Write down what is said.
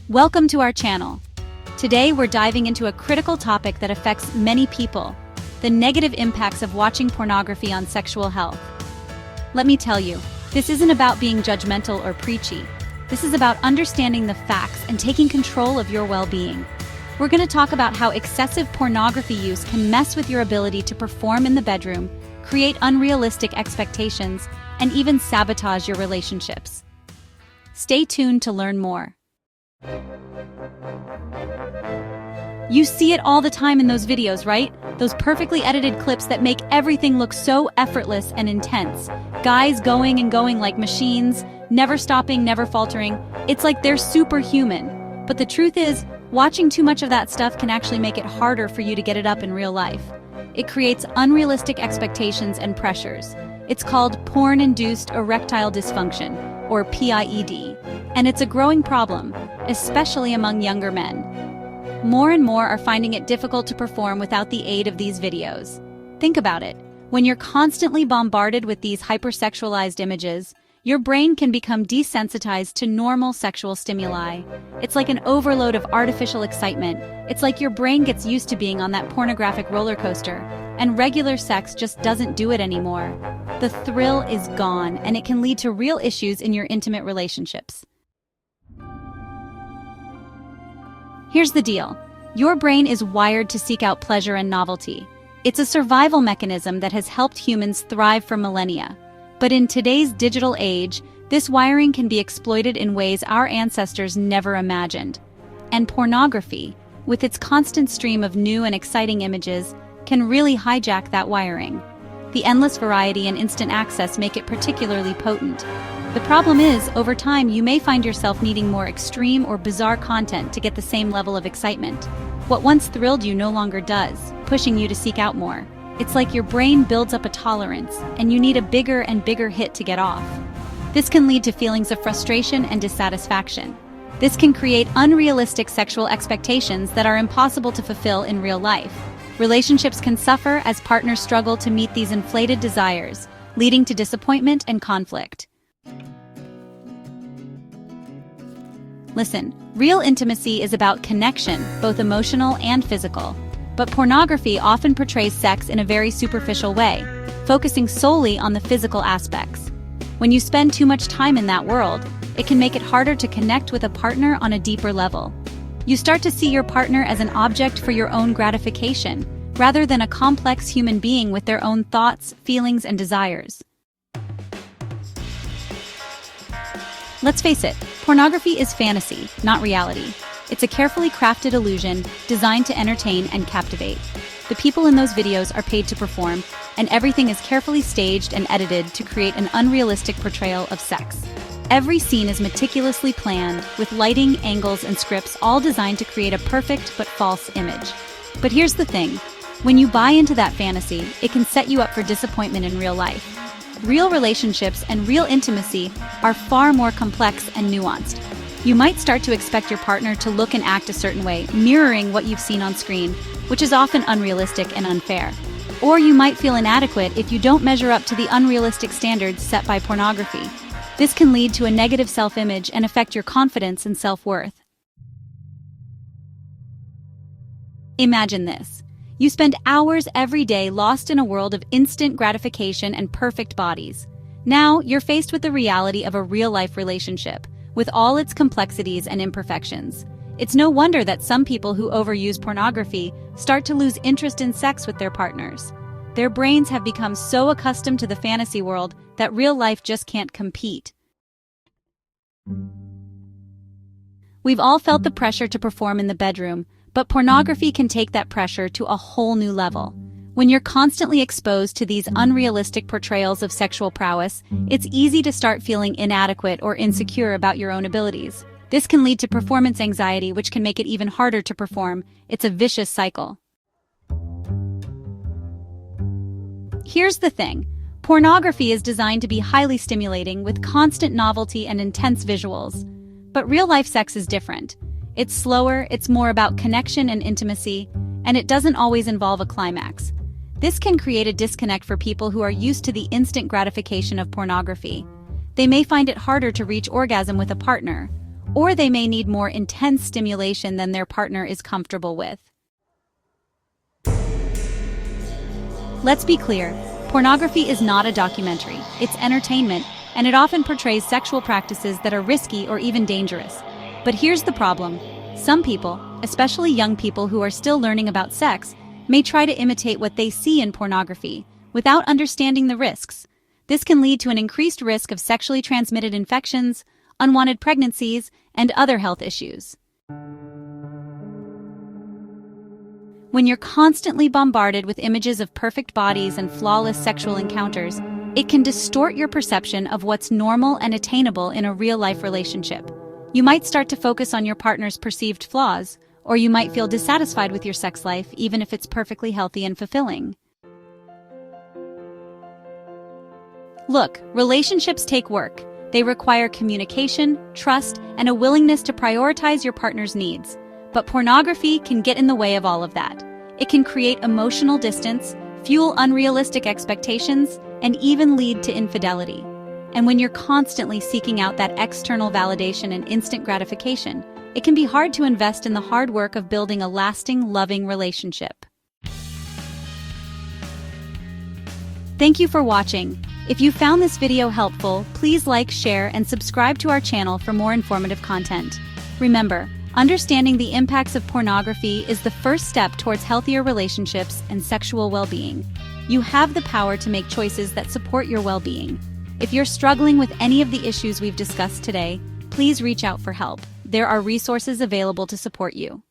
Welcome to our channel. Today we're diving into a critical topic that affects many people: the negative impacts of watching pornography on sexual health. Let me tell you, this isn't about being judgmental or preachy. This is about understanding the facts and taking control of your well-being. We're going to talk about how excessive pornography use can mess with your ability to perform in the bedroom, create unrealistic expectations, and even sabotage your relationships. Stay tuned to learn more. You see it all the time in those videos, right? Those perfectly edited clips that make everything look so effortless and intense. Guys going and going like machines, never stopping, never faltering. It's like they're superhuman. But the truth is, watching too much of that stuff can actually make it harder for you to get it up in real life. It creates unrealistic expectations and pressures. It's called porn-induced erectile dysfunction, or PIED, and it's a growing problem, especially among younger men. More and more are finding it difficult to perform without the aid of these videos. Think about it. When you're constantly bombarded with these hypersexualized images, your brain can become desensitized to normal sexual stimuli. It's like an overload of artificial excitement. It's like your brain gets used to being on that pornographic roller coaster, and regular sex just doesn't do it anymore. The thrill is gone, and it can lead to real issues in your intimate relationships. Here's the deal. Your brain is wired to seek out pleasure and novelty. It's a survival mechanism that has helped humans thrive for millennia. But in today's digital age, this wiring can be exploited in ways our ancestors never imagined. And pornography, with its constant stream of new and exciting images, can really hijack that wiring. The endless variety and instant access make it particularly potent. The problem is, over time, you may find yourself needing more extreme or bizarre content to get the same level of excitement. What once thrilled you no longer does, pushing you to seek out more. It's like your brain builds up a tolerance, and you need a bigger and bigger hit to get off. This can lead to feelings of frustration and dissatisfaction. This can create unrealistic sexual expectations that are impossible to fulfill in real life. Relationships can suffer as partners struggle to meet these inflated desires, leading to disappointment and conflict. Listen, real intimacy is about connection, both emotional and physical. But pornography often portrays sex in a very superficial way, focusing solely on the physical aspects. When you spend too much time in that world, it can make it harder to connect with a partner on a deeper level. You start to see your partner as an object for your own gratification, rather than a complex human being with their own thoughts, feelings, and desires. Let's face it, pornography is fantasy, not reality. It's a carefully crafted illusion designed to entertain and captivate. The people in those videos are paid to perform, and everything is carefully staged and edited to create an unrealistic portrayal of sex. Every scene is meticulously planned, with lighting, angles, and scripts all designed to create a perfect but false image. But here's the thing. When you buy into that fantasy, it can set you up for disappointment in real life. Real relationships and real intimacy are far more complex and nuanced. You might start to expect your partner to look and act a certain way, mirroring what you've seen on screen, which is often unrealistic and unfair. Or you might feel inadequate if you don't measure up to the unrealistic standards set by pornography. This can lead to a negative self-image and affect your confidence and self-worth. Imagine this. You spend hours every day lost in a world of instant gratification and perfect bodies. Now, you're faced with the reality of a real-life relationship, with all its complexities and imperfections. It's no wonder that some people who overuse pornography start to lose interest in sex with their partners. Their brains have become so accustomed to the fantasy world that real life just can't compete. We've all felt the pressure to perform in the bedroom, but pornography can take that pressure to a whole new level. When you're constantly exposed to these unrealistic portrayals of sexual prowess, it's easy to start feeling inadequate or insecure about your own abilities. This can lead to performance anxiety, which can make it even harder to perform. It's a vicious cycle. Here's the thing. Pornography is designed to be highly stimulating with constant novelty and intense visuals. But real-life sex is different. It's slower, it's more about connection and intimacy, and it doesn't always involve a climax. This can create a disconnect for people who are used to the instant gratification of pornography. They may find it harder to reach orgasm with a partner, or they may need more intense stimulation than their partner is comfortable with. Let's be clear, pornography is not a documentary, it's entertainment, and it often portrays sexual practices that are risky or even dangerous. But here's the problem. Some people, especially young people who are still learning about sex, may try to imitate what they see in pornography, without understanding the risks. This can lead to an increased risk of sexually transmitted infections, unwanted pregnancies, and other health issues. When you're constantly bombarded with images of perfect bodies and flawless sexual encounters, it can distort your perception of what's normal and attainable in a real-life relationship. You might start to focus on your partner's perceived flaws, or you might feel dissatisfied with your sex life even if it's perfectly healthy and fulfilling. Look, relationships take work. They require communication, trust, and a willingness to prioritize your partner's needs. But pornography can get in the way of all of that. It can create emotional distance, fuel unrealistic expectations, and even lead to infidelity. And when you're constantly seeking out that external validation and instant gratification, it can be hard to invest in the hard work of building a lasting, loving relationship. Thank you for watching. If you found this video helpful, please like, share, and subscribe to our channel for more informative content. Remember, understanding the impacts of pornography is the first step towards healthier relationships and sexual well-being. You have the power to make choices that support your well-being. If you're struggling with any of the issues we've discussed today, please reach out for help. There are resources available to support you.